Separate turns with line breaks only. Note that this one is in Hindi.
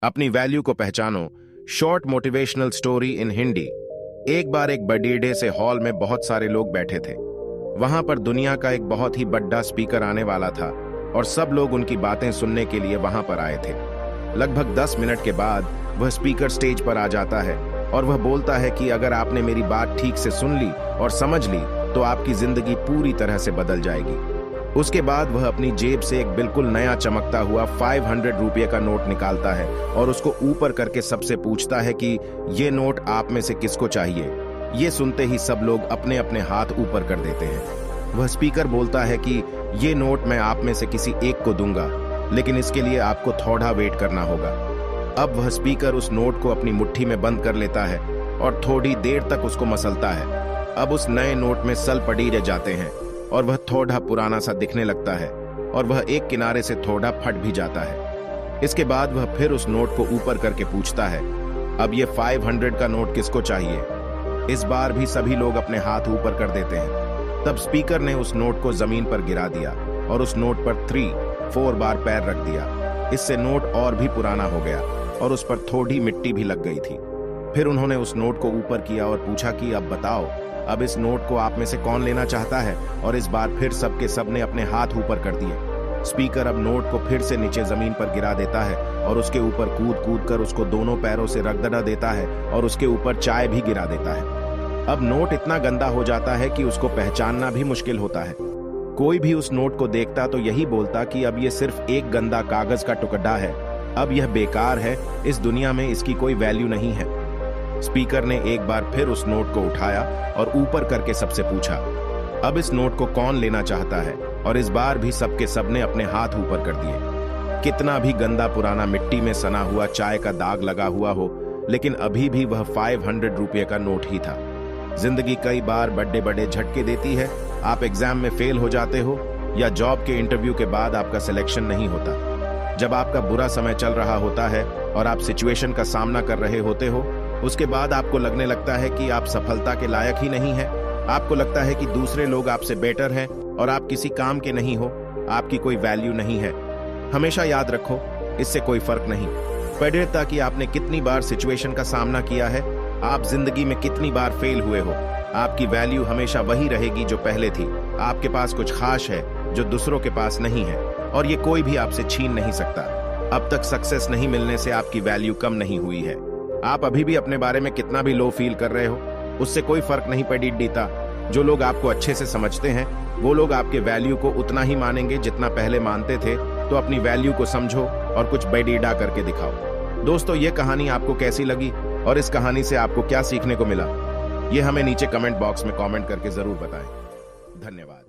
अपनी वैल्यू को पहचानो। Short motivational story in Hindi. एक बार एक बर्थडे से हॉल में बहुत सारे लोग बैठे थे। वहां पर दुनिया का एक बहुत ही बड़ा स्पीकर आने वाला था और सब लोग उनकी बातें सुनने के लिए वहां पर आए थे। लगभग 10 मिनट के बाद वह स्पीकर स्टेज पर आ जाता है और वह बोलता है कि अगर आपने मेरी बात ठीक से सुन ली और समझ ली तो आपकी जिंदगी पूरी तरह से बदल जाएगी। उसके बाद वह अपनी जेब से एक बिल्कुल नया चमकता हुआ 500 रुपये का नोट निकालता है और उसको ऊपर करके सबसे पूछता है कि ये नोट आप में से किसको चाहिए। ये सुनते ही सब लोग अपने अपने हाथ ऊपर कर देते हैं। वह स्पीकर बोलता है कि ये नोट मैं आप में से किसी एक को दूंगा, लेकिन इसके लिए आपको थोड़ा वेट करना होगा। अब वह स्पीकर उस नोट को अपनी मुट्ठी में बंद कर लेता है और थोड़ी देर तक उसको मसलता है। अब उस नए नोट में सल पड़ी रह जाते हैं और वह थोड़ा पुराना सा दिखने लगता है और वह एक किनारे से थोड़ा फट भी जाता है। इसके बाद वह फिर उस नोट को ऊपर करके पूछता है, अब ये 500 का नोट किसको चाहिए। इस बार भी सभी लोग अपने हाथ ऊपर कर देते हैं। तब स्पीकर ने उस नोट को जमीन पर गिरा दिया और उस नोट पर 3-4 बार पैर रख दिया। इससे नोट और भी पुराना हो गया और उस पर थोड़ी मिट्टी भी लग गई थी। फिर उन्होंने उस नोट को ऊपर किया और पूछा कि अब बताओ, अब इस नोट को आप में से कौन लेना चाहता है। और इस बार फिर सबके सबने अपने हाथ ऊपर कर दिए। स्पीकर अब नोट को फिर से नीचे जमीन पर गिरा देता है और उसके ऊपर कूद कूद कर उसको दोनों पैरों से रगदड़ा देता है और उसके ऊपर चाय भी गिरा देता है। अब नोट इतना गंदा हो जाता है कि उसको पहचानना भी मुश्किल होता है। कोई भी उस नोट को देखता तो यही बोलता कि अब ये सिर्फ एक गंदा कागज का टुकड़ा है, अब यह बेकार है, इस दुनिया में इसकी कोई वैल्यू नहीं है। स्पीकर ने एक बार फिर उस नोट को उठाया और ऊपर करके सबसे पूछा, अब इस नोट को कौन लेना चाहता है। और इस बार भी सबके सबने अपने हाथ ऊपर कर दिए। कितना भी गंदा पुराना मिट्टी में सना हुआ चाय का दाग लगा हुआ हो, लेकिन अभी भी वह 500 रुपये का नोट ही था। जिंदगी कई बार बड़े बड़े झटके देती है। आप एग्जाम में फेल हो जाते हो या जॉब के इंटरव्यू के बाद आपका सिलेक्शन नहीं होता। जब आपका बुरा समय चल रहा होता है और आप सिचुएशन का सामना कर रहे होते हो, उसके बाद आपको लगने लगता है कि आप सफलता के लायक ही नहीं हैं। आपको लगता है कि दूसरे लोग आपसे बेटर हैं और आप किसी काम के नहीं हो, आपकी कोई वैल्यू नहीं है। हमेशा याद रखो, इससे कोई फर्क नहीं पड़ता कि आपने कितनी बार सिचुएशन का सामना किया है, आप जिंदगी में कितनी बार फेल हुए हो। आपकी वैल्यू हमेशा वही रहेगी जो पहले थी। आपके पास कुछ खास है जो दूसरों के पास नहीं है और ये कोई भी आपसे छीन नहीं सकता। अब तक सक्सेस नहीं मिलने से आपकी वैल्यू कम नहीं हुई है। आप अभी भी अपने बारे में कितना भी लो फील कर रहे हो, उससे कोई फर्क नहीं पड़ता। जो लोग आपको अच्छे से समझते हैं वो लोग आपके वैल्यू को उतना ही मानेंगे जितना पहले मानते थे। तो अपनी वैल्यू को समझो और कुछ बेडीडा करके दिखाओ। दोस्तों, ये कहानी आपको कैसी लगी और इस कहानी से आपको क्या सीखने को मिला, ये हमें नीचे कमेंट बॉक्स में कमेंट करके जरूर बताएं। धन्यवाद।